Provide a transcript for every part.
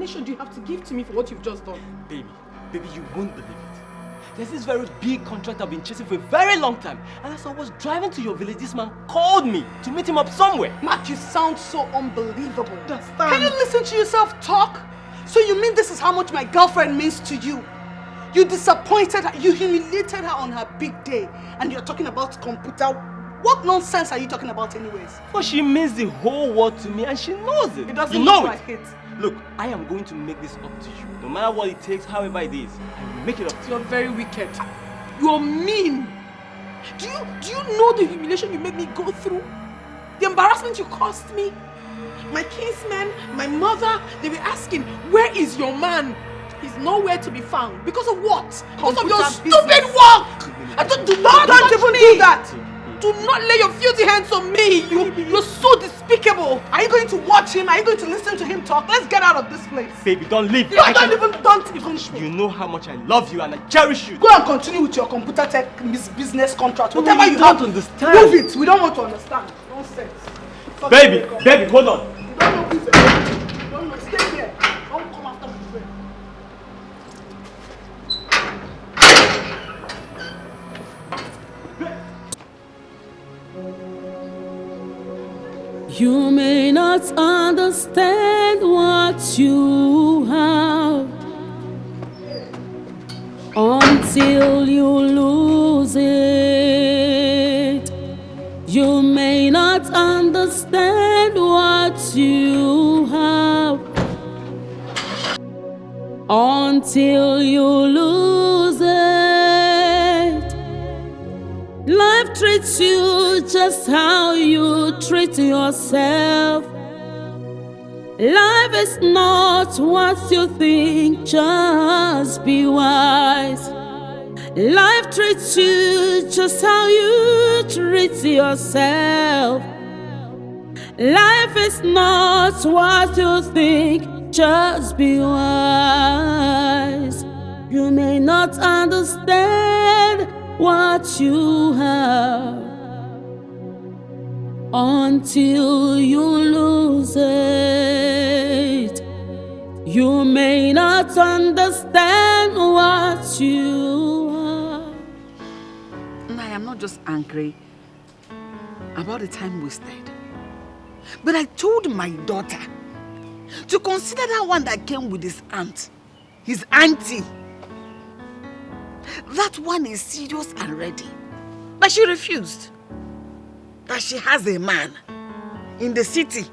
explanation do you have to give to me for what you've just done? Baby, you won't believe it. There's this very big contract I've been chasing for a very long time. And as I was driving to your village, this man called me to meet him up somewhere. Mark, you sound so unbelievable. Understand? Can you listen to yourself talk? So you mean this is how much my girlfriend means to you? You disappointed her, you humiliated her on her big day, and you're talking about computer. What nonsense are you talking about anyways? Well, she means the whole world to me and she knows it. It doesn't you know look it. like it. Look, I am going to make this up to you. No matter what it takes, however it is, I will make it up to you. You're very wicked. You're mean. Do you know the humiliation you made me go through? The embarrassment you caused me? My kinsmen, my mother, they were asking, where is your man? He's nowhere to be found. Because of what? Because of your stupid work! Don't even do that! Do not lay your filthy hands on me! You're so despicable! Are you going to watch him? Are you going to listen to him talk? Let's get out of this place! Baby, don't leave! Don't even. You know how much I love you and I cherish you! Go and continue with your computer tech business contract. Whatever you don't have. understand! Move it! We don't want to understand. Nonsense. Baby, hold on! You don't know who's you don't know. Stay here. Don't come after my friend. You may not understand what you have until you lose it. You may not understand what you have until you lose it. Life treats you just how you treat yourself. Life is not what you think, just be wise. Life treats you just how you treat yourself. Life is not what you think, just be wise. You may not understand what you have until you lose it. You may not understand what you have. I am not just angry about the time wasted, but I told my daughter to consider that one that came with his aunt, his auntie. That one is serious and ready. But she refused. That she has a man in the city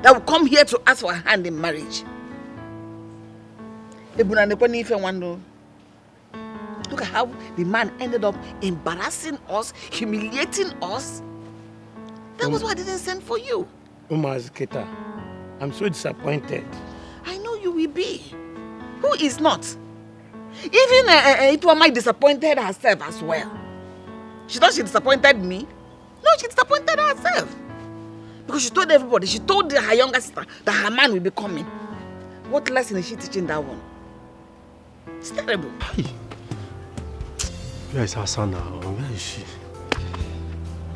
that will come here to ask for her hand in marriage. Look at how the man ended up embarrassing us, humiliating us. That was why I didn't send for you. Umazketa, I'm so disappointed. I know you will be. Who is not? Even Ituama disappointed herself as well. She thought she disappointed me. No, she disappointed herself. Because she told everybody, she told her younger sister that her man will be coming. What lesson is she teaching that one? It's terrible. Hey. Where is Hasana? Where is she?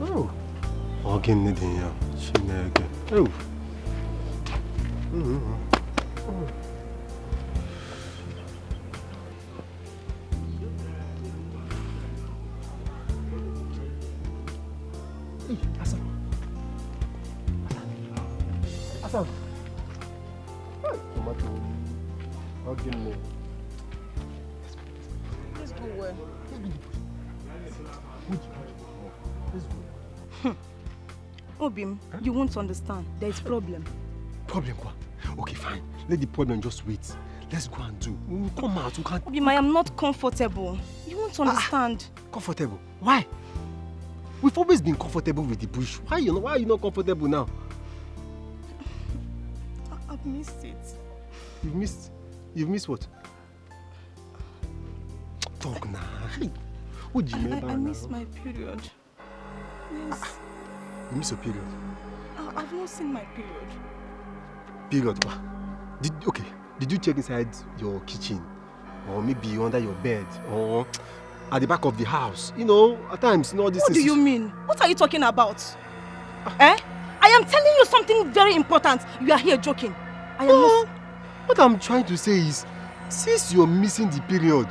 Oh. Again, Nidia. She again. Oh. Hassan. Tomato. Again. Let's go where? Obim, you won't understand. There is problem. Problem what? Okay, fine. Let the problem just wait. Let's go and do. We'll come out. We can't. Obim, I am not comfortable. You won't understand. Comfortable? Why? We've always been comfortable with the bush. Why are you not comfortable now? I've missed it. You've missed what? Talk now. What do you mean by I missed my period. Yes. You miss your period? I've not seen my period. Period? What? Did you check inside your kitchen? Or maybe under your bed? Or at the back of the house? You know, at times, all this. What do you mean? What are you talking about? I am telling you something very important. You are here joking. I am not... What I'm trying to say is, since you're missing the period,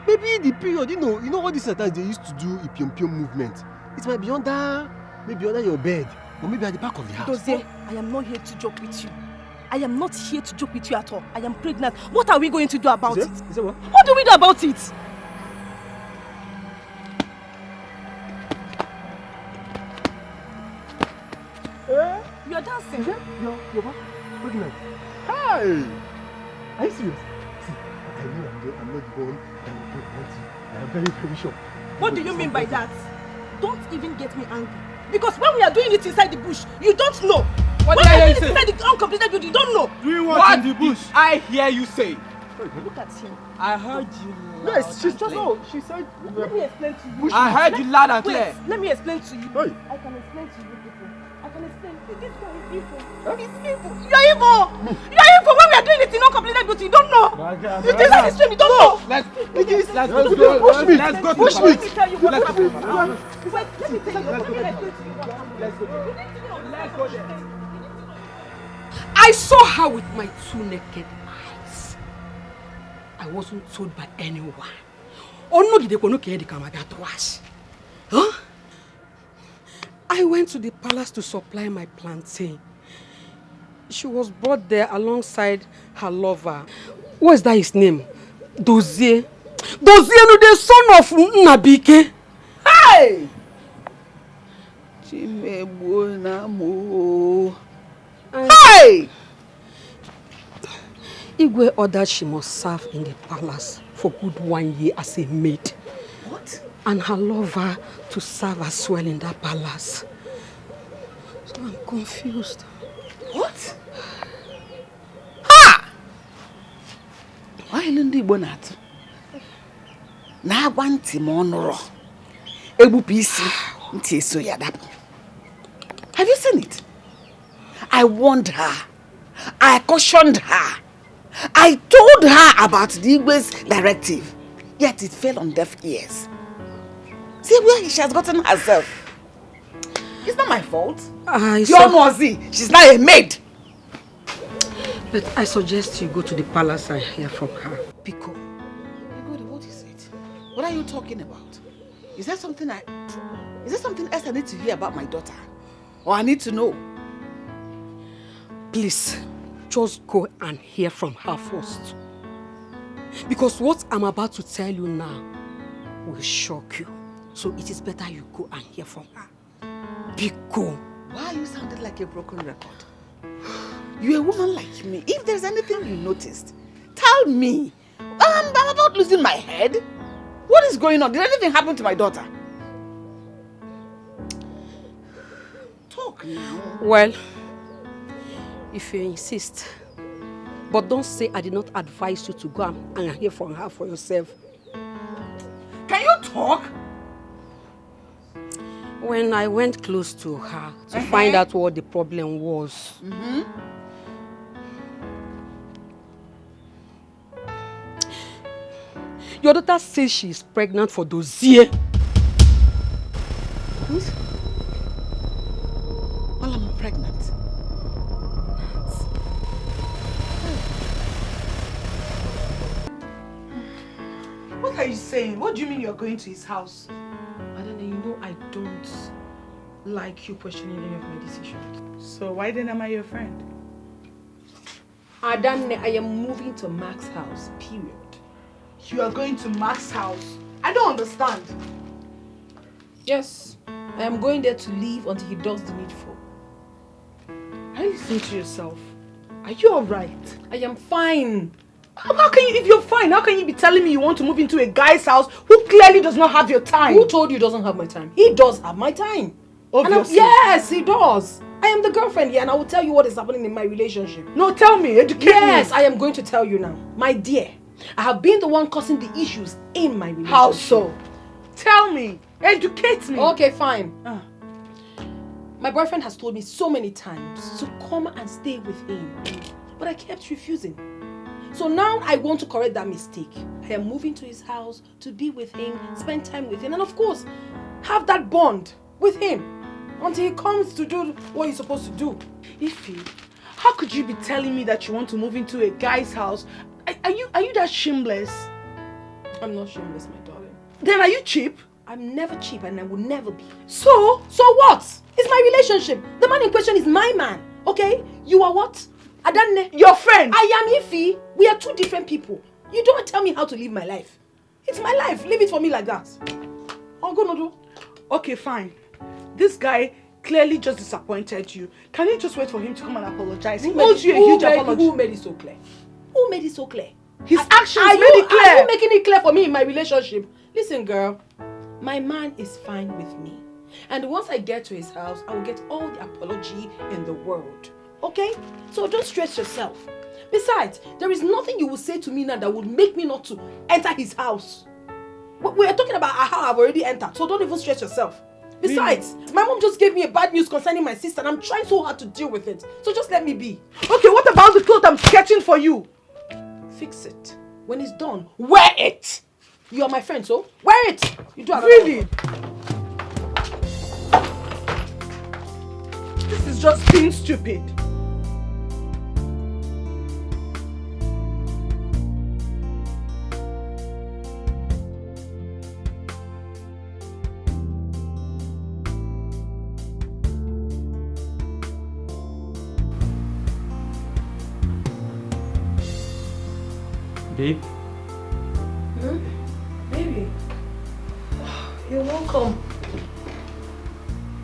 maybe the period, you know all these times they used to do a pium movement. It might be maybe under your bed, or maybe at the back of the house. Dozie, I am not here to joke with you. I am not here to joke with you at all. I am pregnant. What are we going to do about it? Is that what? What do we do about it? You are dancing. You're what? Pregnant. Hi! Are you serious? See, I know I'm not the one that will want you. I am very, very sure. What do you mean by that? Don't even get me angry. Because when we are doing it inside the bush, you don't know. What when did we I are hear doing you it say? inside the uncompleted build, you don't know. Doing what in the bush? I hear you say. Look at him. I heard you loud Yes, she's and just clear. no. She said. Let me explain to you. I heard you loud and clear. Wait, let me explain to you. Hey. I can explain to you people. I can explain. This guy is evil. He's evil. You're evil. You're evil. When we are doing it in uncompleted build, you don't know. You think that is stream, you don't know. Let's Let's go. go. Push me. Let's go to Push the me. Let me tell you what Let's happened. go. Wait, let me tell you. Let me explain to you what happened. Let's go. Let's go there. I saw her with my 2 naked eyes. I wasn't told by anyone. Oh no, did they go no care the camera to us? Huh? I went to the palace to supply my plantain. She was brought there alongside her lover. What's that his name? Dozie. Dozie no the son of Nabike. Hey! Chimebunamo. Hey! Igwe ordered she must serve in the palace for good 1 year as a maid. What? And her lover to serve as well in that palace. So I'm confused. What? Ha! Why Lundi Bonat? Na wanti monoro. Ebu PC. Nti so yadapo. Have you seen it? I warned her. I cautioned her. I told her about the Igwe's directive. Yet it fell on deaf ears. See where she has gotten herself. It's not my fault. Your Mozi, she's not a maid. But I suggest you go to the palace and hear from her. Pico. What is it? What are you talking about? Is there something else I need to hear about my daughter? Or I need to know? Please, just go and hear from her first. Because what I'm about to tell you now will shock you. So it is better you go and hear from her. Pico. Why are you sounding like a broken record? You're a woman like me. If there's anything you noticed, tell me. I'm about losing my head. What is going on? Did anything happen to my daughter? Talk now. Well, if you insist. But don't say I did not advise you to go and hear from her for yourself. Can you talk? When I went close to her to find out what the problem was, your daughter says she is pregnant for Dozie. Well, I'm pregnant. What are you saying? What do you mean you're going to his house? Adana, you know I don't like you questioning any of my decisions. So why then am I your friend? Adana, I am moving to Mark's house, period. You are going to Mark's house. I don't understand. Yes, I am going there to leave until he does the needful. Are you listening to yourself? Are you alright? I am fine. How can you, if you're fine, how can you be telling me you want to move into a guy's house who clearly does not have your time? Who told you he doesn't have my time? He does have my time. Obviously. Yes, he does. I am the girlfriend here and I will tell you what is happening in my relationship. No, tell me, educate me. Yes, I am going to tell you now. My dear, I have been the one causing the issues in my relationship. How so? Tell me, educate me. Okay, fine. My boyfriend has told me so many times to come and stay with him, but I kept refusing. So now I want to correct that mistake. I am moving to his house to be with him, spend time with him, and of course, have that bond with him until he comes to do what he's supposed to do. Ify, How could you be telling me that you want to move into a guy's house? Are you that shameless? I'm not shameless, my darling. Then are you cheap? I'm never cheap and I will never be. So what? It's my relationship. The man in question is my man. Okay? You are what? Adanne. Your friend. I am Ify. We are two different people. You don't tell me how to live my life. It's my life. Leave it for me like that. I'm gonna do. Okay, fine. This guy clearly just disappointed you. Can you just wait for him to come and apologize? He owes you a huge apology. Who made it so clear? Who made it so clear? His actions made it clear. Are you making it clear for me in my relationship? Listen, girl. My man is fine with me. And once I get to his house, I will get all the apology in the world. Okay? So don't stress yourself. Besides, there is nothing you will say to me now that would make me not to enter his house. We are talking about how I've already entered, so don't even stress yourself. Besides, my mom just gave me a bad news concerning my sister and I'm trying so hard to deal with it. So just let me be. Okay, what about the clothes I'm sketching for you? Fix it. When it's done, wear it. You are my friend, so wear it. You do really? This is just being stupid. Babe? Baby. You're welcome.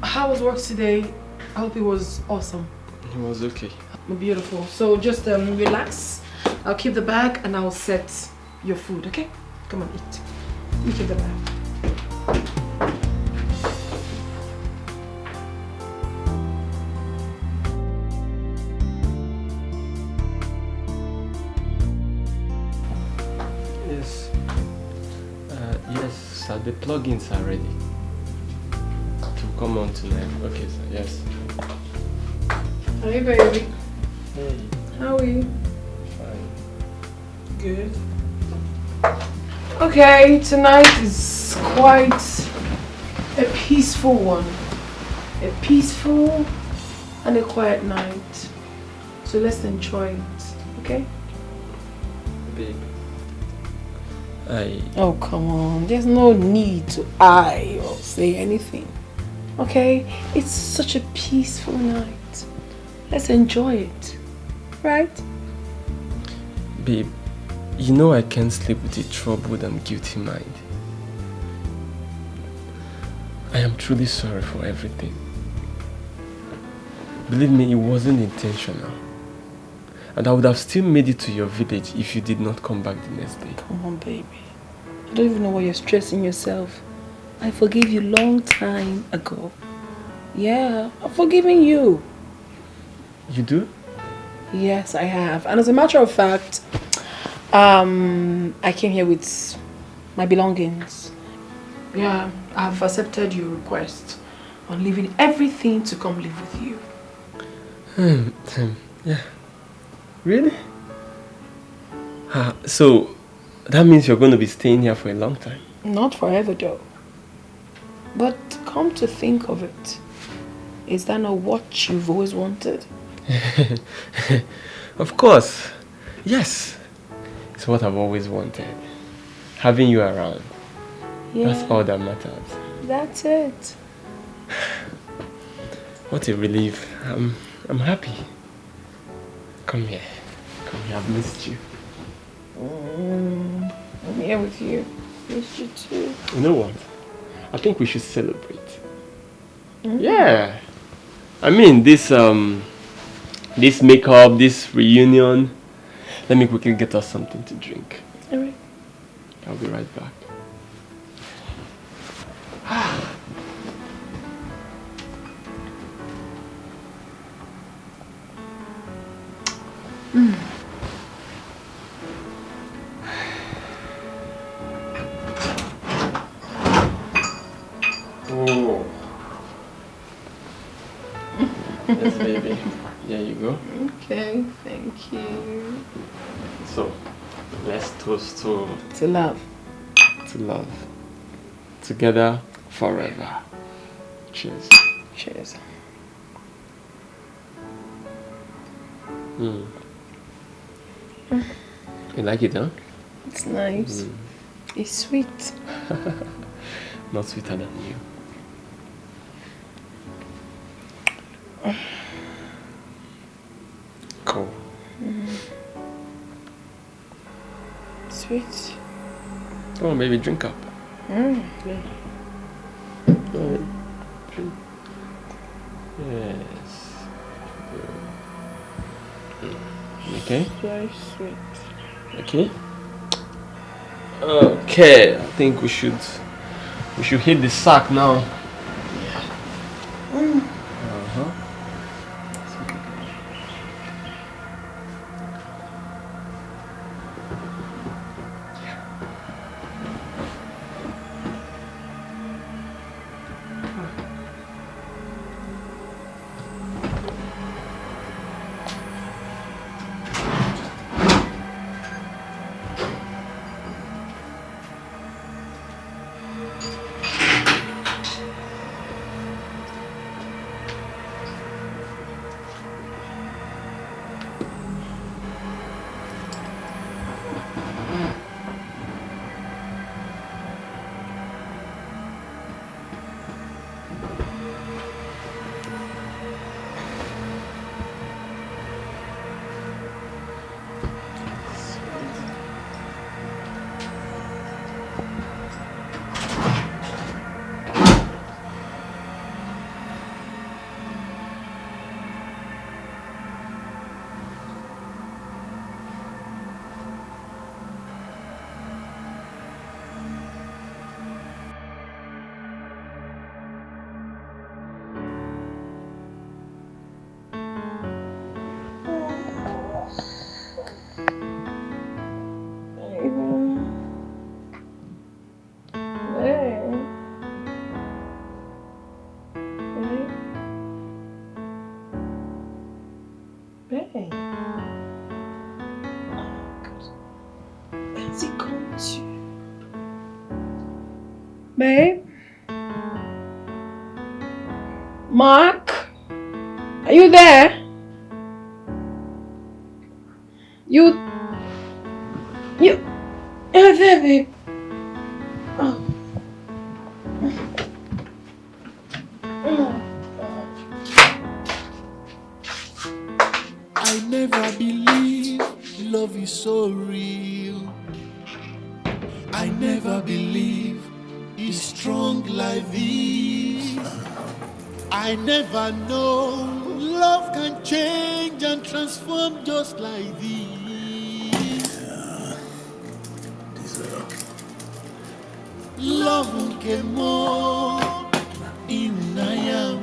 How was work today? I hope it was awesome. It was okay. Beautiful. So just relax. I'll keep the bag and I'll set your food, okay? Come on, eat. You keep the bag. Yes, sir. The plugins are ready to come on tonight. Okay, sir. Yes. Hey, baby. Hey. How are you? Fine. Good. Okay, tonight is quite a peaceful one. A peaceful and a quiet night. So let's enjoy it, okay? Babe. Oh, come on. There's no need to eye or say anything. Okay? It's such a peaceful night. Let's enjoy it. Right? Babe, you know I can't sleep with a troubled and guilty mind. I am truly sorry for everything. Believe me, it wasn't intentional. And I would have still made it to your village if you did not come back the next day. Come on, baby. I don't even know why you're stressing yourself. I forgave you long time ago. Yeah, I've forgiven you. You do? Yes, I have. And as a matter of fact, I came here with my belongings. Yeah, I've accepted your request on leaving everything to come live with you. Yeah. Really? So, that means you're going to be staying here for a long time? Not forever though. But come to think of it, is that not what you've always wanted? Of course. Yes. It's what I've always wanted. Having you around. Yeah. That's all that matters. That's it. What a relief. I'm happy. Come here. Come here. I've missed you. I'm here with you. Missed you too. You know what? I think we should celebrate. Yeah. I mean, this makeup, this reunion. Let me quickly get us something to drink. Alright. I'll be right back. Oh. Yes, baby. There you go. Okay, thank you. So, let's toast to love. To love. Together forever. Cheers. Cheers. Mm. You like it, huh? It's nice. It's sweet. Not sweeter than you. Cool. Sweet. Oh, maybe drink up. Yeah. Alright. Drink. Yes. Okay. Very sweet. Okay. Okay. I think we should hit the sack now. Babe? Mark? Are you there? You're there, babe. Oh. I never believe love is so real. I never believe it's strong like this. I never know love can change and transform just like this. Love came more in I am.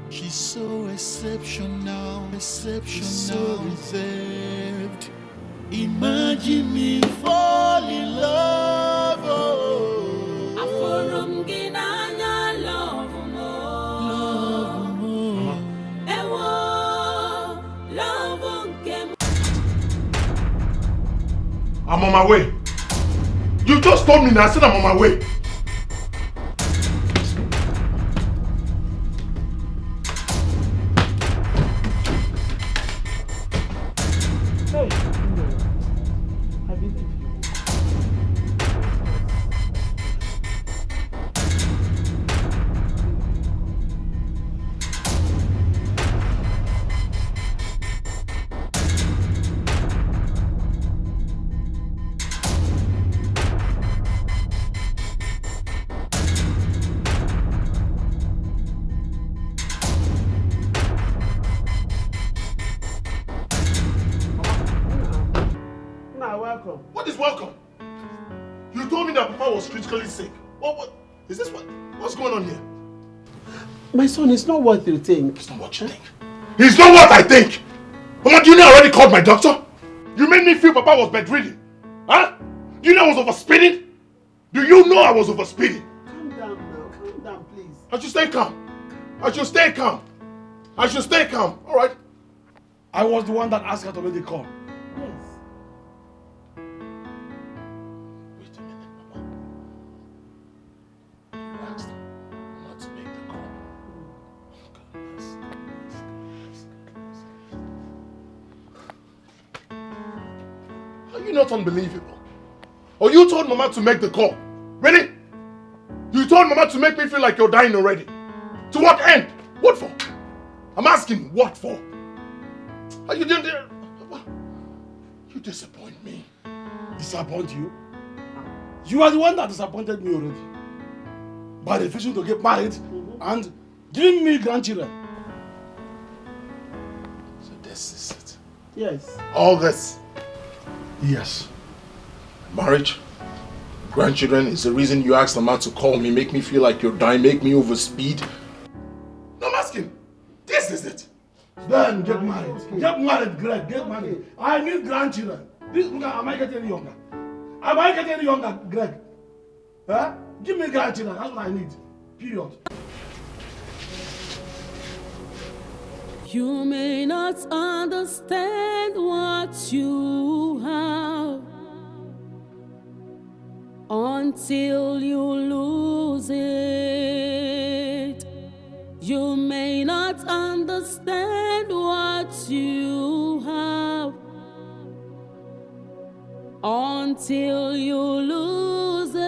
She's so exceptional, so reserved. Imagine me fall in love. Oh. I'm on my way. You just told me now, I said I'm on my way. What is welcome? You told me that Papa was critically sick. What is this? What's going on here? My son, it's not what you think. It's not what you think. It's not what I think. Mama, do you know I already called my doctor? You made me feel Papa was bedridden. Huh? Do you know I was overspeeding? Do you know I was overspeeding? Calm down now. Calm down, please. I should stay calm. I should stay calm. I should stay calm. All right. I was the one that asked her to make the call. Yes. Wait a minute, Papa. You asked her not to make the call. Goodness. you not unbelievable? Or you told Mama to make the call? Really? You told Mama to make me feel like you're dying already? To what end? What for? I'm asking, what for? Are you didn't... You disappoint me. Disappoint you? You are the one that disappointed me already. By refusing to get married and giving me grandchildren. So this is it. Yes. All this. Yes. Marriage, grandchildren is the reason you asked Mama to call me, make me feel like you're dying, make me overspeed. No, I'm asking. This is it. Then get married. Okay. Get married, Greg. Get married. I need grandchildren. Am I getting any younger? Am I getting any younger, Greg? Huh? Give me grandchildren. That's what I need. Period. You may not understand what you have until you lose it. You may not understand what you have until you lose it.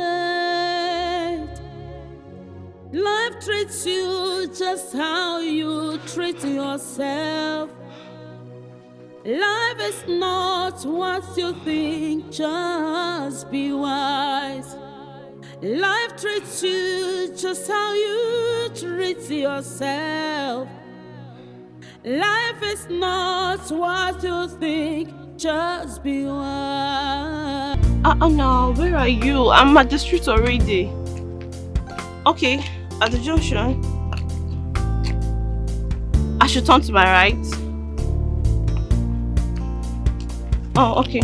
Life treats you just how you treat yourself. Life is not what you think, just be wise. Life treats you just how you treat yourself. Life is not what you think, just be wise. No, where are you? I'm at the street already. Okay, at the junction. I should turn to my right. Oh, okay.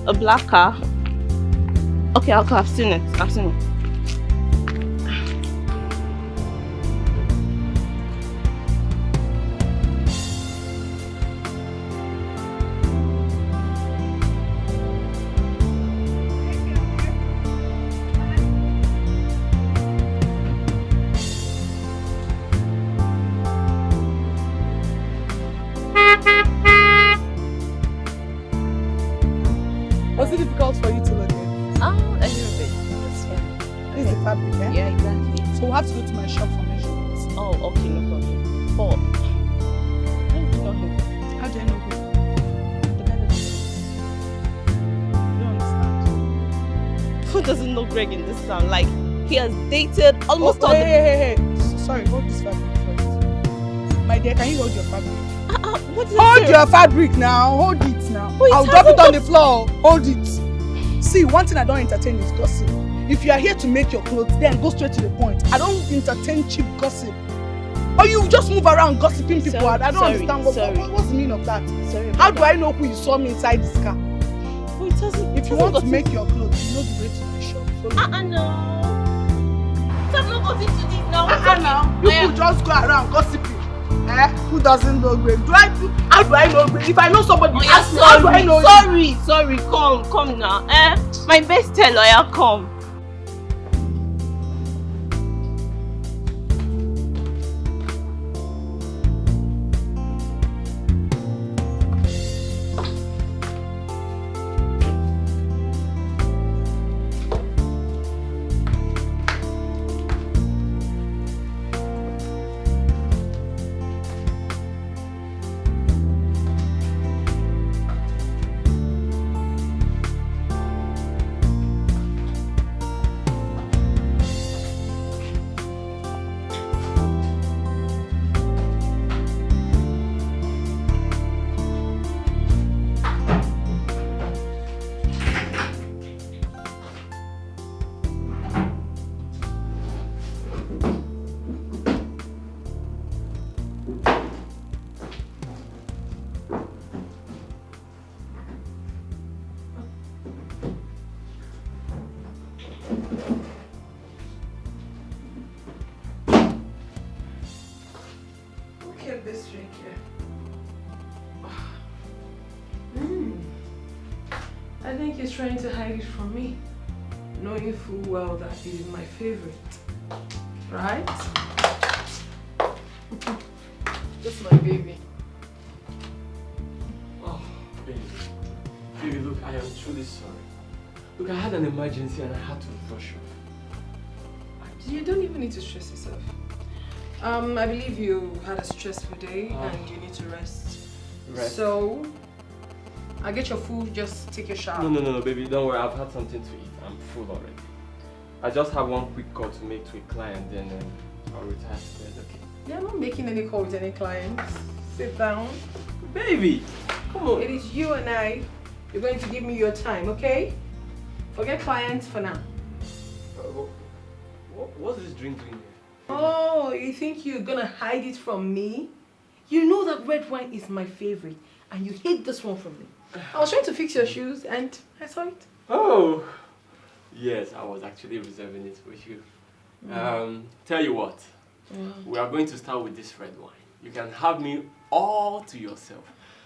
A black car. Okay, I've seen it. I've seen it. Was it difficult for you to look in? A little bit. That's fine. This is the fabric, eh? Yeah, exactly. So we'll have to go to my shop for measurements. Oh, okay, no problem. For how do you know him? How do I know who? The guy that you don't understand. Who doesn't know Greg in this town? Like, he has dated almost all the... Hey. Sorry, hold this fabric first. My dear, can you hold your fabric? What is Hold it? your fabric now. Hold it now. Wait, I'll drop it on the floor. Hold it. See, one thing I don't entertain is gossip. If you are here to make your clothes, then go straight to the point. I don't entertain cheap gossip. Or you just move around gossiping people. I don't understand what's the meaning of that. Sorry. How do I know who you saw me inside this car? Oh, it doesn't. If you want to make your clothes, you know the way to my shop. So No. I've not got into this now. now. People just go around gossiping. Who doesn't know Greg? How do I know Greg? If I know somebody, ask me, how do I know you? Sorry, come now. My best lawyer, come. I think he's trying to hide it from me, knowing full well that he is my favorite. Right? Just my baby. Oh, baby. Baby, truly sorry. Look, I had an emergency and I had to rush off. You don't even need to stress yourself. I believe you had a stressful day and you need to rest. Rest? So, I'll get your food, just take your shower. No, baby, don't worry. I've had something to eat. I'm full already. I just have one quick call to make to a client, then I'll retire to bed, okay? Yeah, I'm not making any call with any clients. Sit down. Baby, come on. It is you and I. You're going to give me your time, okay? Forget clients for now. What's this drink doing here? Oh, you think you're gonna hide it from me? You know that red wine is my favorite, and you hate this one from me. I was trying to fix your shoes, and I saw it. Oh, yes, I was actually reserving it for you. Tell you what, we are going to start with this red wine. You can have me all to yourself.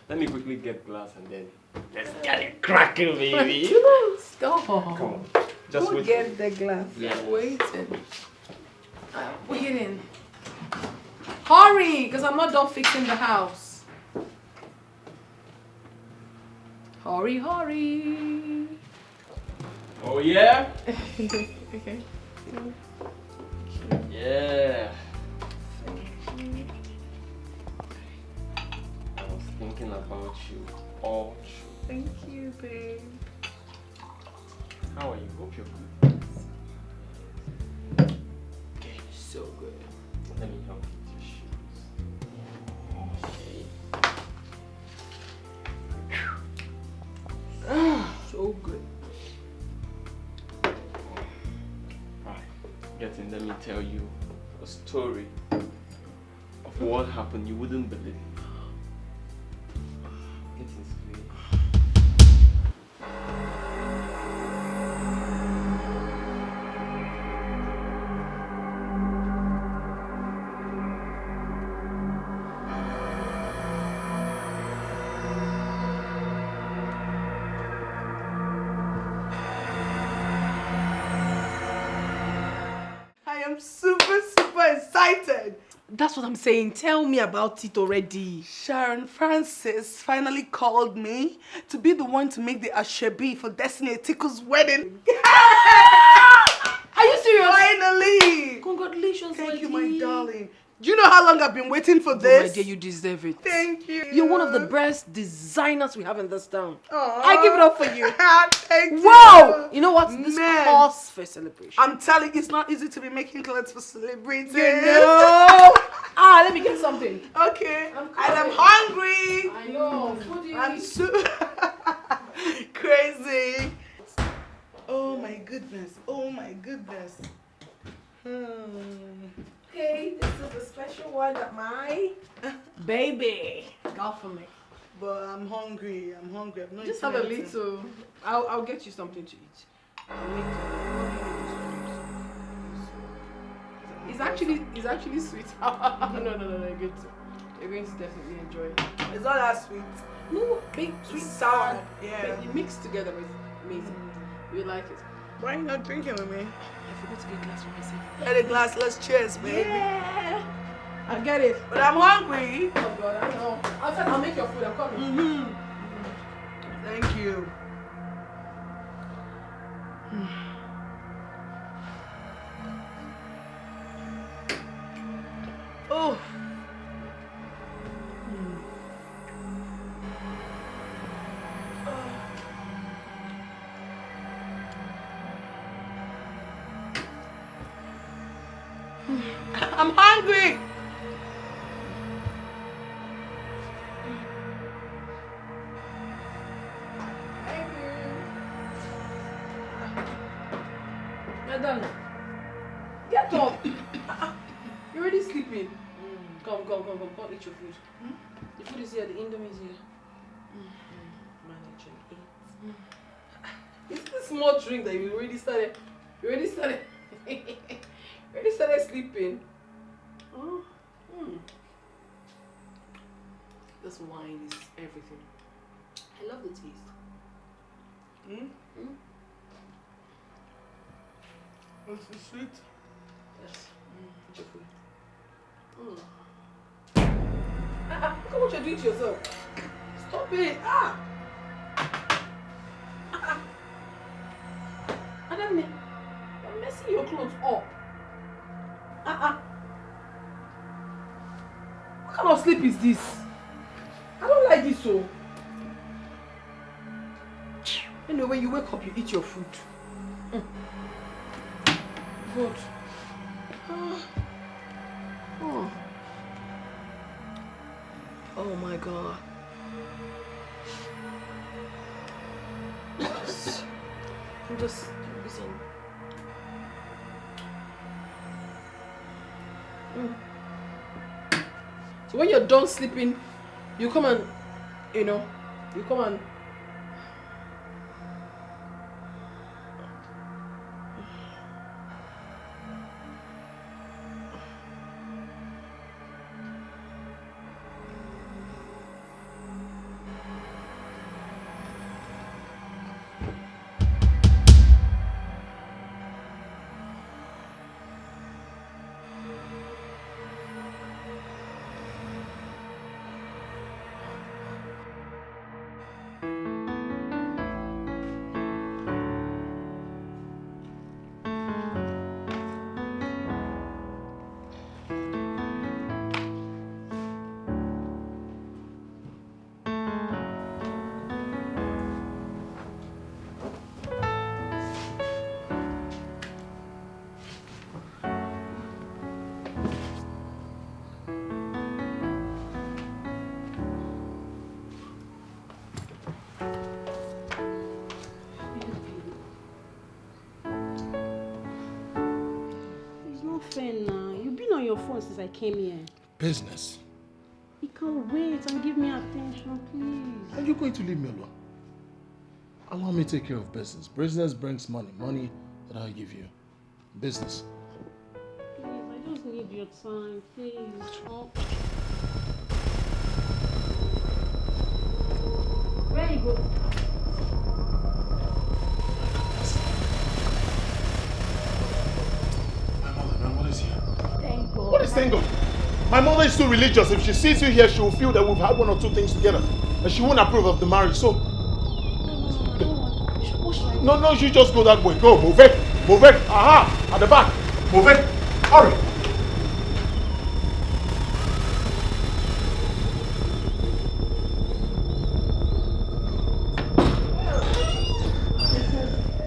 Let me quickly get glass and then let's get it cracking, baby. Stop. Come on, just Go wait. get the glass. Yeah. I'm waiting. I'm waiting. Hurry, because I'm not done fixing the house. Hurry, hurry. Oh yeah? Okay. Yeah. I was thinking about you all through. Thank you, babe. How are you? Hope you're good. Okay, so good. Let me help you with your shoes. Okay. So good. Alright, get in. Let me tell you a story of what happened. You wouldn't believe it. Get in, sweetie. I am super excited. That's what I'm saying. Tell me about it already. Sharon Francis finally called me to be the one to make the ashebi for Destiny Etiko's wedding. Are you serious? Finally! Congratulations, Thank you, lady. my darling. Do you know how long I've been waiting for this? My dear, you deserve it. Thank you. You're one of the best designers we have in this town. Aww. I give it up for you. Thank you. Wow! You know what? This Man. calls for celebration. I'm telling you, it's not easy to be making clothes for celebrities. You know? Let me get something. Okay. I'm I'm hungry. I know. Foodie. I'm so crazy. Oh my goodness. Oh my goodness. Okay, this is the special one that my baby got for me. But I'm hungry. I'm hungry. I've not Just eaten have a anything. little. I'll get you something to eat. I'll make It's actually sweet. No, you're good. You're going to definitely enjoy it. It's not that sweet. No, big sweet sour. Yeah. But you mix together with amazing. You like it. Why are you not drinking with me? I forgot to get a glass for myself. Get a glass. Let's cheers, baby. Yeah. I'll get it. But I'm hungry. Oh God, I know. I'll make your food. I'm coming. Thank you. Oh. I'm hungry. Madam, get up. You're already sleeping. Come, eat your food. The food is here, the indomie is here. Managing it. It's this small drink that you already started. You already started sleeping. Oh. This wine is everything. I love the taste. It's sweet. Yes. Eat your food. Look at what you're doing to yourself. Stop it. Honey, you're messing your clothes up. What kind of sleep is this? I don't like this, so. Anyway, when you wake up, you eat your food. Good. Oh my God. I'm just listen. So when you're done sleeping, you come and, you come and. Now. You've been on your phone since I came here. Business. You can't wait and give me attention, please. Are you going to leave me alone? Allow me to take care of business. Business brings money. Money that I give you. Business. Please, I just need your time, please. Oh. Where you go? What is tango? My mother is too religious. If she sees you here, she will feel that we've had one or two things together. And she won't approve of the marriage. So, no, you just go that way. Go, move it. Move it. Aha, at the back. Move it. Hurry.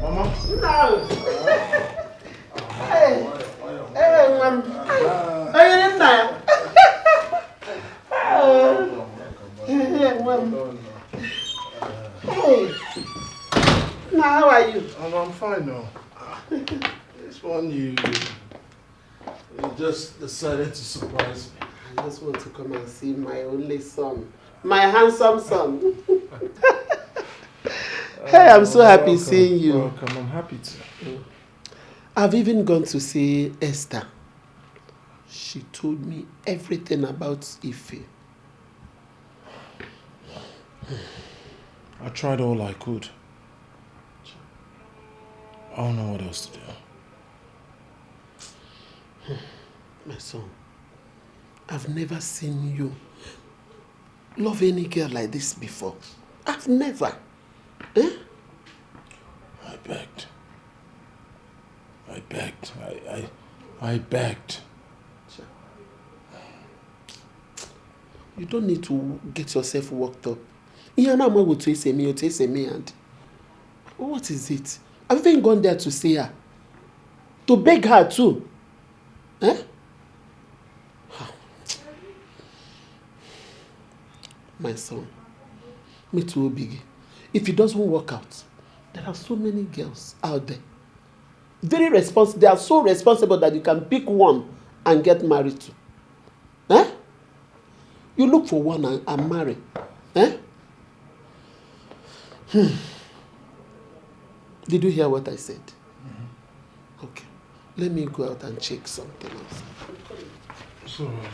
Mama? No. Hey, ma'am. Are you in there? Hey. Now, how are you? I'm fine now. This one you just decided to surprise me. I just want to come and see my only son. My handsome son. Hey, I'm so happy welcome, seeing you. Welcome, I'm happy to. I've even gone to see Esther. She told me everything about Ife. I tried all I could. I don't know what else to do. My son, I've never seen you love any girl like this before. I've never. Eh? I begged. I begged. You don't need to get yourself worked up. And what is it? I've even gone there to see her. To beg her too. Eh? My son, me too, Biggie. If it doesn't work out, there are so many girls out there. Very responsible. They are so responsible that you can pick one and get married to. Eh? You look for one and marry. Eh? Did you hear what I said? Mm-hmm. Okay. Let me go out and check something else. It's all right.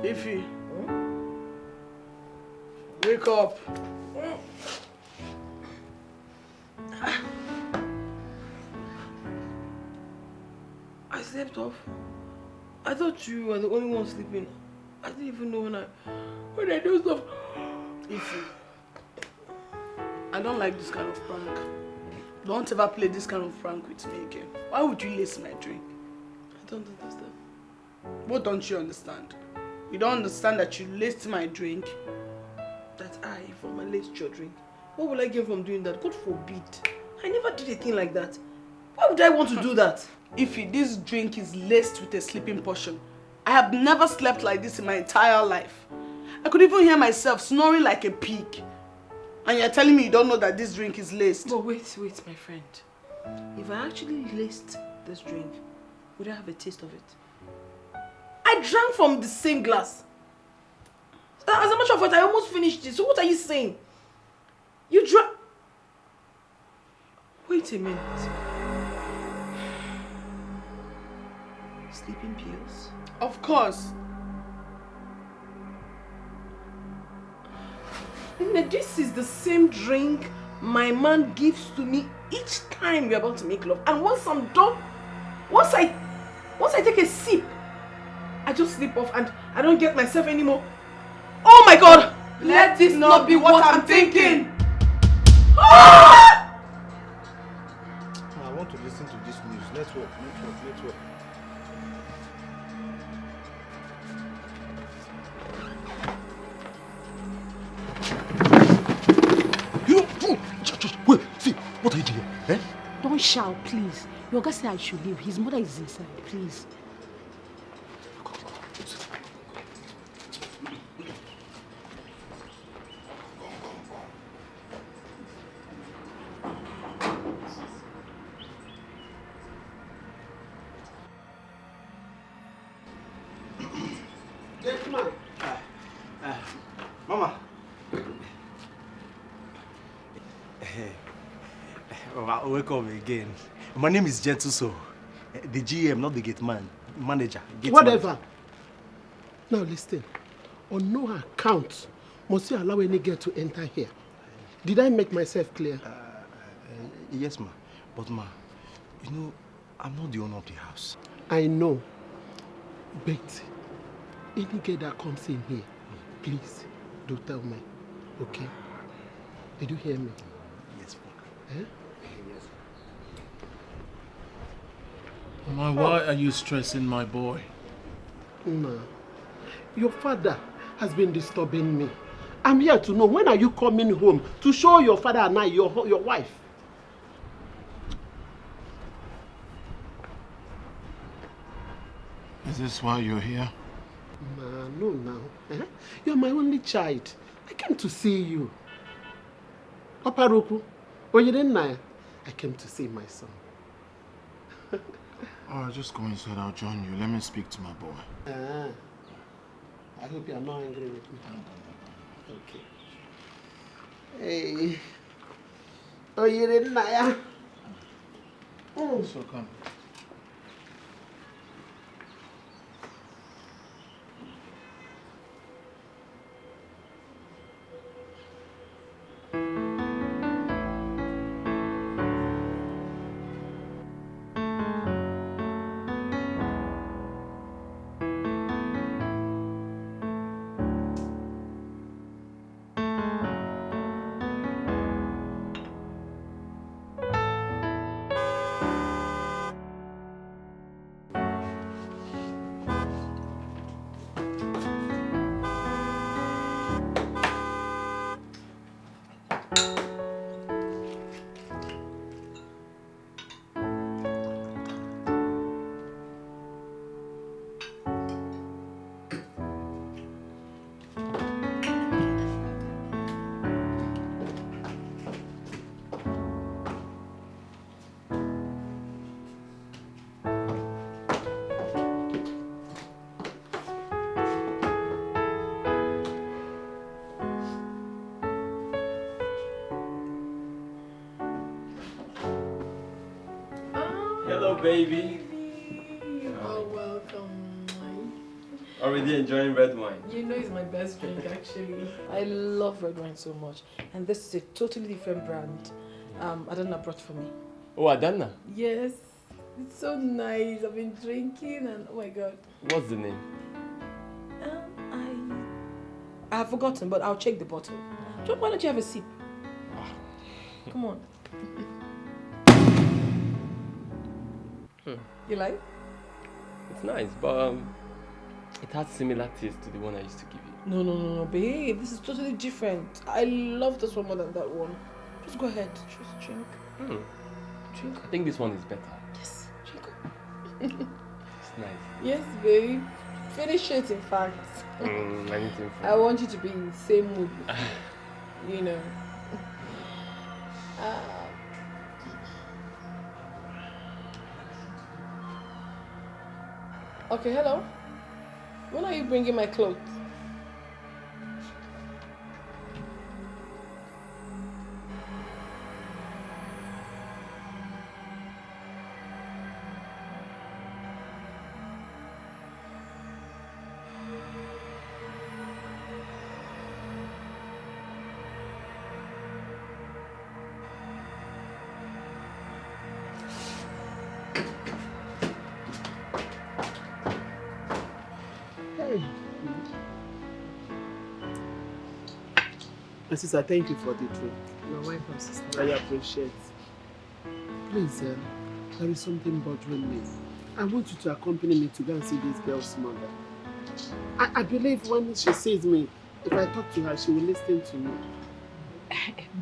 Ify. Wake up. I slept off. I thought you were the only one sleeping. I didn't even know when I do stuff. Ify, I don't like this kind of prank. Don't ever play this kind of prank with me again. Why would you lace my drink? I don't understand. What don't you understand? You don't understand that you laced my drink? That I, from my laced your drink. What will I get from doing that? God forbid. I never did a thing like that. Why would I want to do that? Ify, this drink is laced with a sleeping portion. I have never slept like this in my entire life. I could even hear myself snoring like a pig. And you're telling me you don't know that this drink is laced? But wait, my friend. If I actually laced this drink, would I have a taste of it? I drank from the same glass. As a matter of fact, I almost finished it. So what are you saying? You drank... Wait a minute. Sleeping pills? Of course. This is the same drink my man gives to me each time we're about to make love. And once I'm done, once I take a sip, I just sleep off and I don't get myself anymore. Oh my God! Let this not be what I'm thinking! Ah! I want to listen to this news. Network. Wait, see, what are you doing? Eh? Don't shout, please. Your guy said I should leave. His mother is inside, please. Mama. Welcome again. My name is Gentle So. The GM, not the gate man. Manager. Whatever. Man. Now listen. On no account must you allow any girl to enter here. Did I make myself clear? Yes, ma. But ma, you know, I'm not the owner of the house. I know. But any girl that comes in here, please don't tell me. Okay? Did you hear me? Yes, ma. Eh? Mama, why are you stressing my boy? No. Your father has been disturbing me. I'm here to know, when are you coming home to show your father and I your wife? Is this why you're here? No, now. Eh? You're my only child. I came to see you. Oparuku, I came to see my son. Alright, just go inside. I'll join you. Let me speak to my boy. I hope you're not angry with me. Okay. Hey. So come. Hello, baby. Oh, welcome. Already enjoying red wine. You know it's my best drink actually. I love red wine so much. And this is a totally different brand. Adana brought for me. Oh, Adana? Yes. It's so nice. I've been drinking and oh my god. What's the name? I have forgotten, but I'll check the bottle. Why don't you have a sip? Come on. You like? It's nice, but it has similar taste to the one I used to give you. No, babe. This is totally different. I love this one more than that one. Just go ahead. Just drink. Drink. I think this one is better. Yes, drink. It's nice. Yes, babe. Finish it, in fact. Anything for I want you to be in the same mood. You know. Okay, hello. When are you bringing my clothes? My sister, thank you for the drink. You're welcome, sister. I appreciate. Please, there is something bothering me. I want you to accompany me to go and see this girl's mother. I believe when she sees me, if I talk to her, she will listen to me.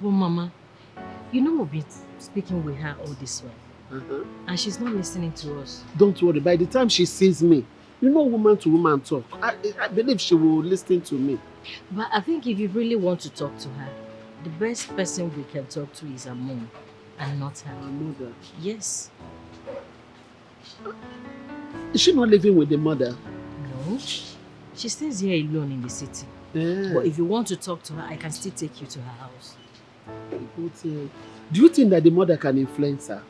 But Mama, you know we've been speaking with her all this while. And she's not listening to us. Don't worry, by the time she sees me, you know woman to woman talk. I believe she will listen to me. But I think if you really want to talk to her, the best person we can talk to is her mom and not her. Her mother? Yes. Is she not living with the mother? No. She stays here alone in the city. Yeah. But if you want to talk to her, I can still take you to her house. But, do you think that the mother can influence her?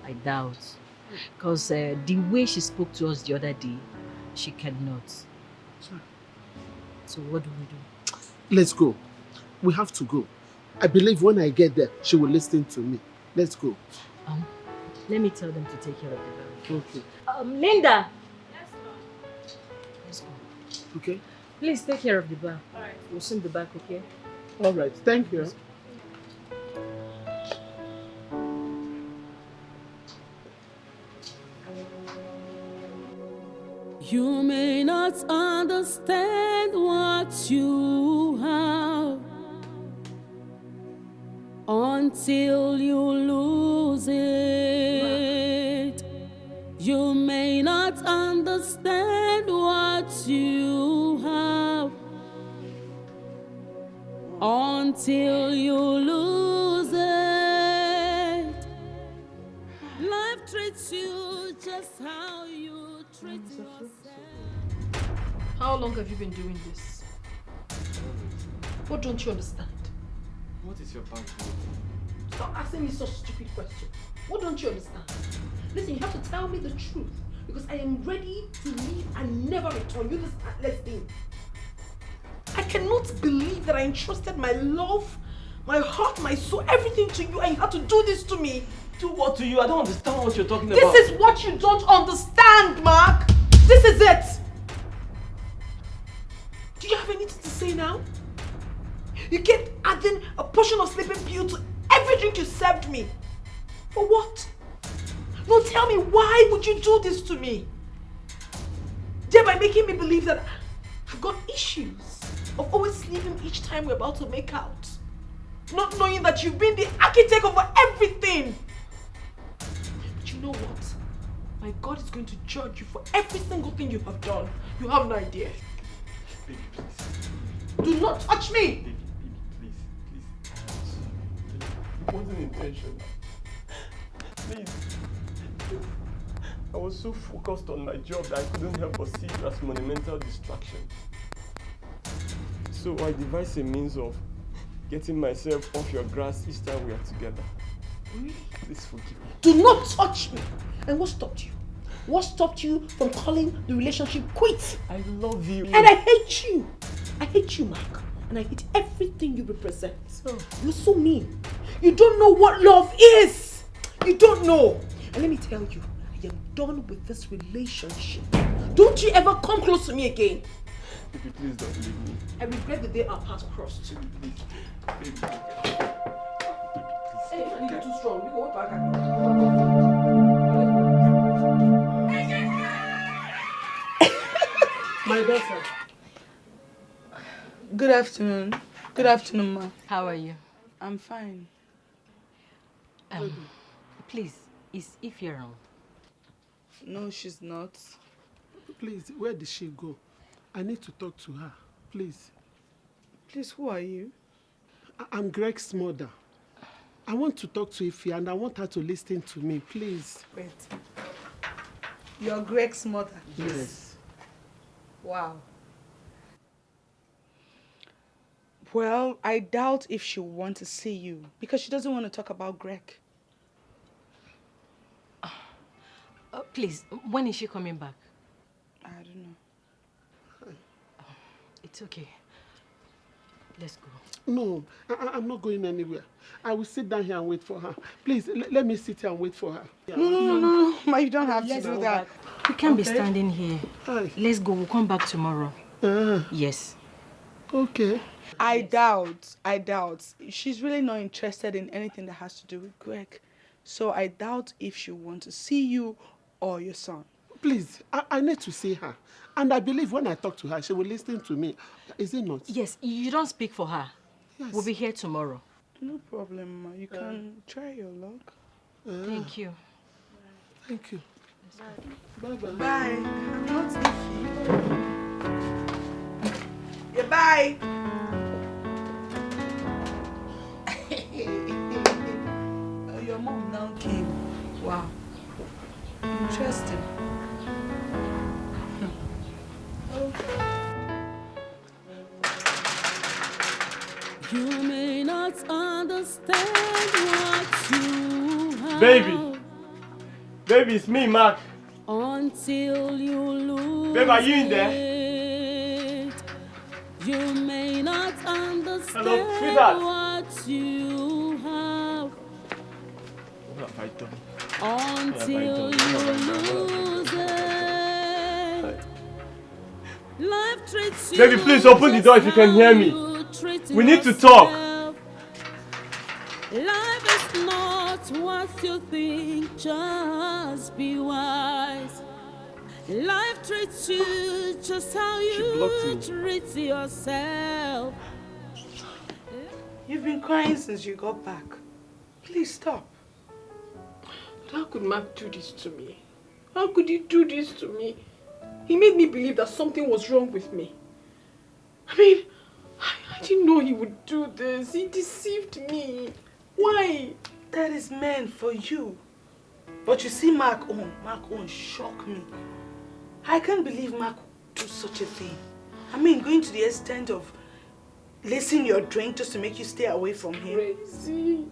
I doubt. Because the way she spoke to us the other day, she cannot. So what do we do? Let's go. We have to go. I believe when I get there, she will listen to me. Let's go. Let me tell them to take care of the baby. Okay. Linda! Yes, ma'am. Let's go. Okay. Please take care of the bar. Alright. We'll soon be back, okay? Alright, thank you. You may not understand what you have until you lose it. You may not understand what you have until you lose it. Life treats you just how you treat yourself. How long have you been doing this? What don't you understand? What is your bank? Stop asking me such stupid questions. What don't you understand? Listen, you have to tell me the truth because I am ready to leave and never return. You this heartless thing. I cannot believe that I entrusted my love, my heart, my soul, everything to you and you had to do this to me. Do what to you? I don't understand what you're talking about. This is what you don't understand, Mark. This is it. Do you have anything to say now? You kept adding a portion of sleeping pill to every drink you served me. For what? No, tell me, why would you do this to me? Thereby making me believe that I've got issues of always sleeping each time we're about to make out. Not knowing that you've been the architect over everything. But you know what? My God is going to judge you for every single thing you have done. You have no idea. Baby, please. Do not touch me! Baby, please. It wasn't intentional. Please. I was so focused on my job that I couldn't help but see it as monumental distraction. So I devised a means of getting myself off your grass each time we are together. Really? Please forgive me. Do not touch me! And what stopped you? What stopped you from calling the relationship quits? I love you. And I hate you. I hate you, Mark. And I hate everything you represent. You're so mean. You don't know what love is. You don't know. And let me tell you, I am done with this relationship. Don't you ever come close to me again. Baby, please don't leave me. I regret the day our paths crossed. Baby. Hey, you're too strong. We go back. My daughter. Good afternoon. Good afternoon, ma. How are you? I'm fine. Please, is Ife around? No, she's not. Please, where did she go? I need to talk to her. Please. Please, who are you? I'm Greg's mother. I want to talk to Ife and I want her to listen to me, please. Wait. You're Greg's mother? Yes. Wow. Well, I doubt if she'll want to see you because she doesn't want to talk about Greg. Please, when is she coming back? I don't know. It's okay. Let's go. No, I'm not going anywhere. I will sit down here and wait for her. Please, let me sit here and wait for her. No, Ma, you don't have to do that. We can't be standing here. Let's go. We'll come back tomorrow. Yes. Okay. I doubt. She's really not interested in anything that has to do with Greg. So I doubt if she'll want to see you or your son. Please, I need to see her. And I believe when I talk to her, she will listen to me. Is it not? Yes, you don't speak for her. Yes. We'll be here tomorrow. No problem, Ma. You can try your luck. Thank you. Thank you. Bye-bye. Bye. I'm not Ife. Yeah, bye. Oh, your mom now came. Wow. Interesting. You may not understand what you have. Baby, it's me, Mark. Until you lose Babe, are you in there? it. You may not understand Hello, sweetheart. what you have. What have I done? Until you lose it. Life treats you. Baby, please open the door if you can hear me. We need to talk. Life is not what you think, just be wise. Life treats you just how you treat yourself. You've been crying since you got back. Please stop. How could Mark do this to me? How could he do this to me? He made me believe that something was wrong with me. I mean, I didn't know he would do this. He deceived me. Why? That is meant for you. But you see Mark own shocked me. I can't believe Mark would do such a thing. I mean, going to the extent of lacing your drink just to make you stay away from him. Crazy.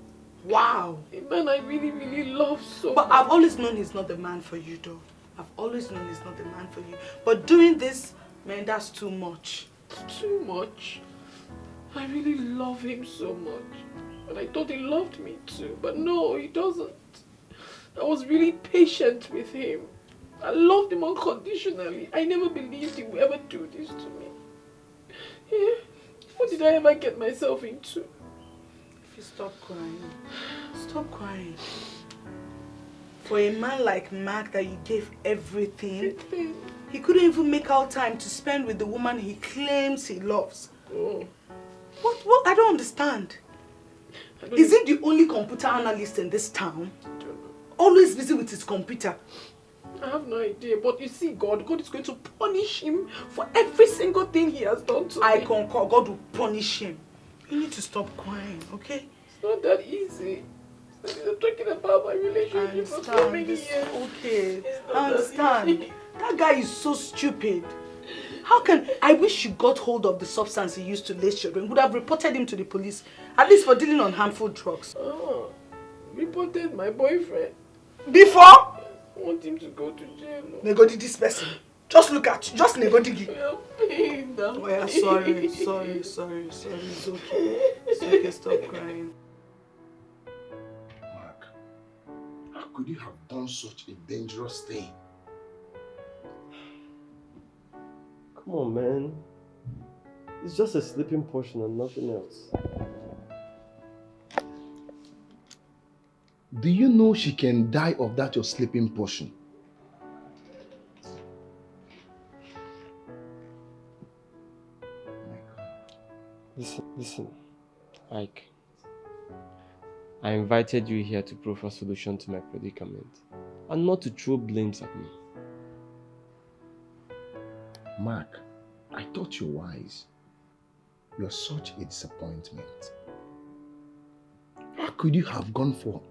Wow. A man I really, really love so But much. I've always known he's not the man for you, though. I've always known he's not the man for you. But doing this, man, that's too much. Too much. I really love him so much. And I thought he loved me too. But no, he doesn't. I was really patient with him. I loved him unconditionally. I never believed he would ever do this to me. Yeah. What did I ever get myself into? If you stop crying. Stop crying. For a man like Mark that you gave everything, he couldn't even make out time to spend with the woman he claims he loves. Oh. What? I don't understand. Is he the only computer analyst in this town? Always busy with his computer. I have no idea, but you see, God is going to punish him for every single thing he has done to me. I concur, God will punish him. You need to stop crying, okay? It's not that easy. I'm talking about my relationship for so many years. Okay, It's not I understand. that easy. That guy is so stupid. How can... I wish you got hold of the substance he used to lace children. Would have reported him to the police. At least for dealing on harmful drugs. Oh, reported my boyfriend. Before? I want him to go to jail. Negodi this person. Just look at you. Just Negodigi. Oh yeah, sorry. It's okay. It's okay, stop crying. Mark, how could you have done such a dangerous thing? Come on, man. It's just a sleeping portion and nothing else. Do you know she can die of that your sleeping portion? Listen, Ike. I invited you here to proffer a solution to my predicament and not to throw blames at me. Mark, I thought you were wise. You're such a disappointment. How could you have gone for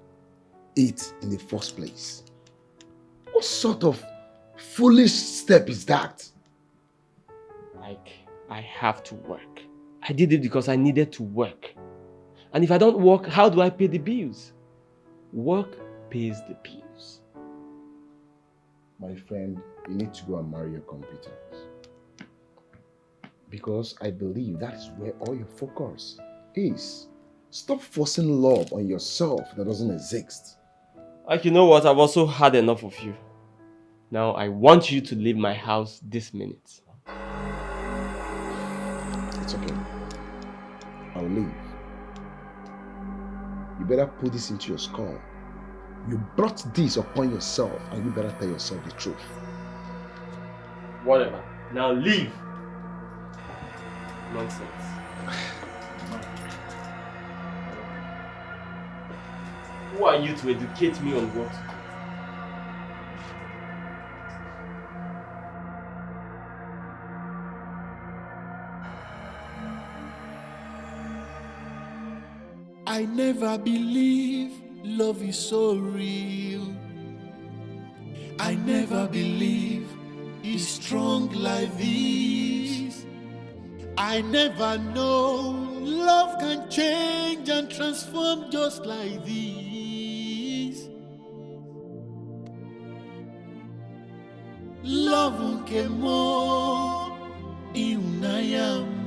it in the first place? What sort of foolish step is that? Ike, I have to work. I did it because I needed to work. And if I don't work, how do I pay the bills? Work pays the bills. My friend, you need to go and marry your competence. Because I believe that is where all your focus is. Stop forcing love on yourself that doesn't exist. Ike, you know what? I've also had enough of you. Now I want you to leave my house this minute. It's okay. I'll leave. You better put this into your skull. You brought this upon yourself and you better tell yourself the truth. Whatever. Now leave. Nonsense. Who are you to educate me on what to do? I never believe love is so real. I never believe it's strong like this. I never know love can change and transform just like this. Love came more in I am.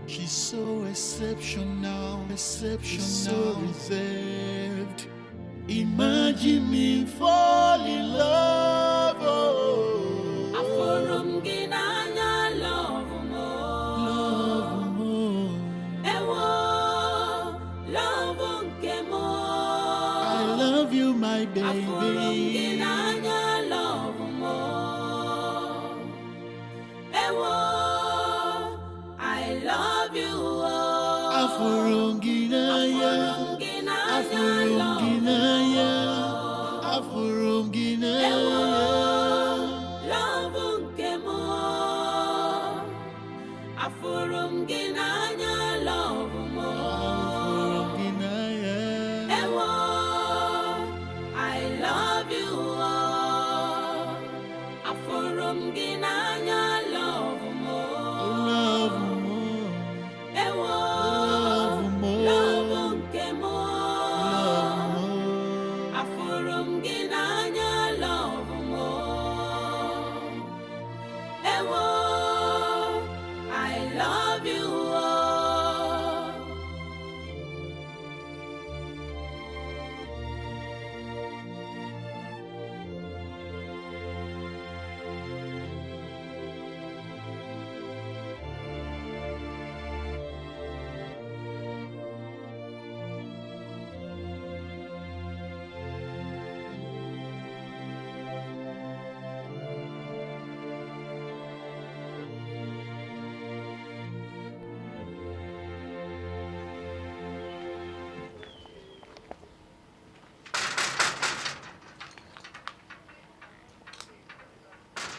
She's so exceptional, so reserved. Imagine me fall in love. Oh. I love you, my baby.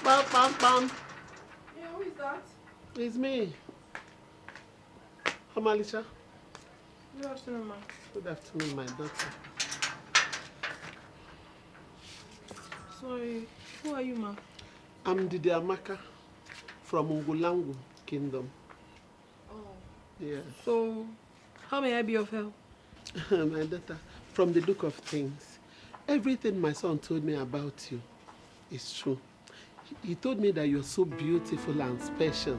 Bam, bam, bam. Yeah, who is that? It's me. I'm Alicia. Good afternoon, ma. Good afternoon, my daughter. Sorry, who are you, ma? I'm Didi Amaka from Ungulangu Kingdom. Oh. Yeah. So, how may I be of help? My daughter, from the look of things, everything my son told me about you is true. He told me that you're so beautiful and special.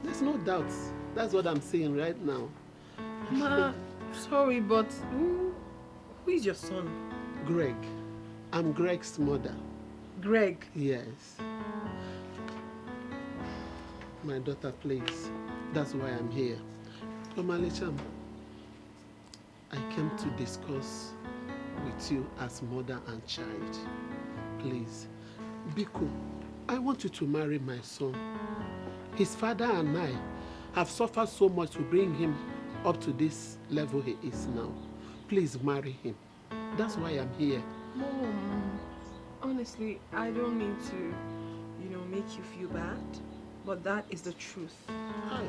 There's no doubt. That's what I'm saying right now. Ma, sorry, but who is your son? Greg. I'm Greg's mother. Greg? Yes. My daughter, please. That's why I'm here. Omalicham, I came to discuss with you as mother and child. Please. Biko, I want you to marry my son. His father and I have suffered so much to bring him up to this level he is now. Please marry him. That's why I'm here. Mom, honestly, I don't mean to, make you feel bad, but that is the truth. Hi.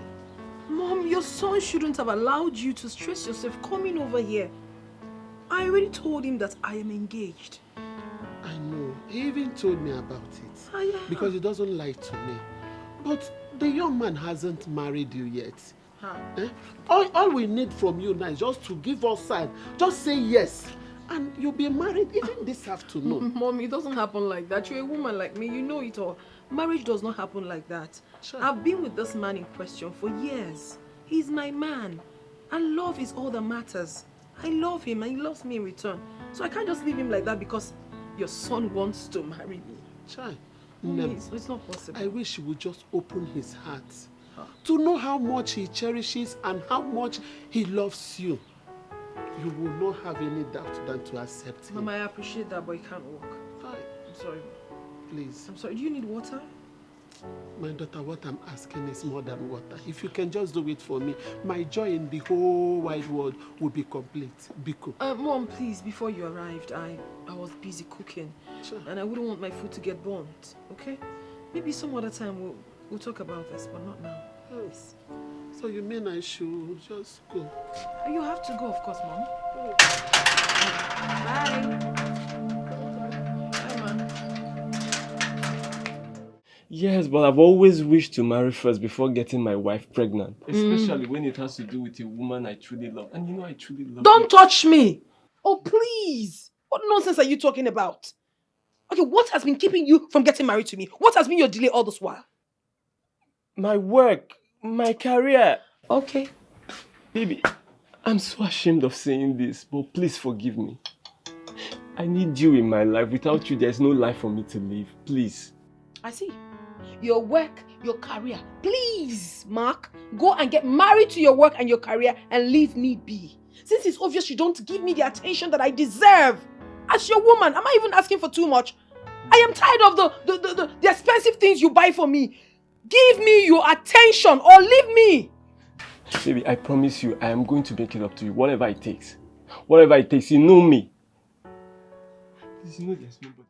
Mom, your son shouldn't have allowed you to stress yourself coming over here. I already told him that I am engaged. I know. He even told me about it. Because he doesn't lie to me. But the young man hasn't married you yet. Huh? Eh? All we need from you now is just to give us sign. Just say yes. And you'll be married even this afternoon. Mom, it doesn't happen like that. You're a woman like me. You know it all. Marriage does not happen like that. Sure. I've been with this man in question for years. He's my man. And love is all that matters. I love him and he loves me in return. So I can't just leave him like that because your son wants to marry me. Child, it's not possible. I wish he would just open his heart to know how much he cherishes and how much he loves you. You will not have any doubt than to accept him. Mama, I appreciate that, but he can't walk. Hi. I'm sorry. Please. I'm sorry. Do you need water? My daughter, what I'm asking is more than water. If you can just do it for me, my joy in the whole wide world will be complete. Biko. Mom, please, before you arrived, I was busy cooking. Sure. And I wouldn't want my food to get burnt, okay? Maybe some other time we'll talk about this, but not now. Please. So you mean I should just go? You have to go, of course, Mom. Bye. Yes, but I've always wished to marry first before getting my wife pregnant. Especially when it has to do with a woman I truly love. And you know I truly love Don't touch me! Oh, please! What nonsense are you talking about? Okay, what has been keeping you from getting married to me? What has been your delay all this while? My work, my career. Okay. Baby, I'm so ashamed of saying this, but please forgive me. I need you in my life. Without you, there's no life for me to live. Please. I see. Your work, your career. Please, Mark, go and get married to your work and your career and leave me be. Since it's obvious you don't give me the attention that I deserve. As your woman, am I even asking for too much? I am tired of the expensive things you buy for me. Give me your attention or leave me. Baby, I promise you, I am going to make it up to you, whatever it takes. Whatever it takes, you know me. You know there's nobody.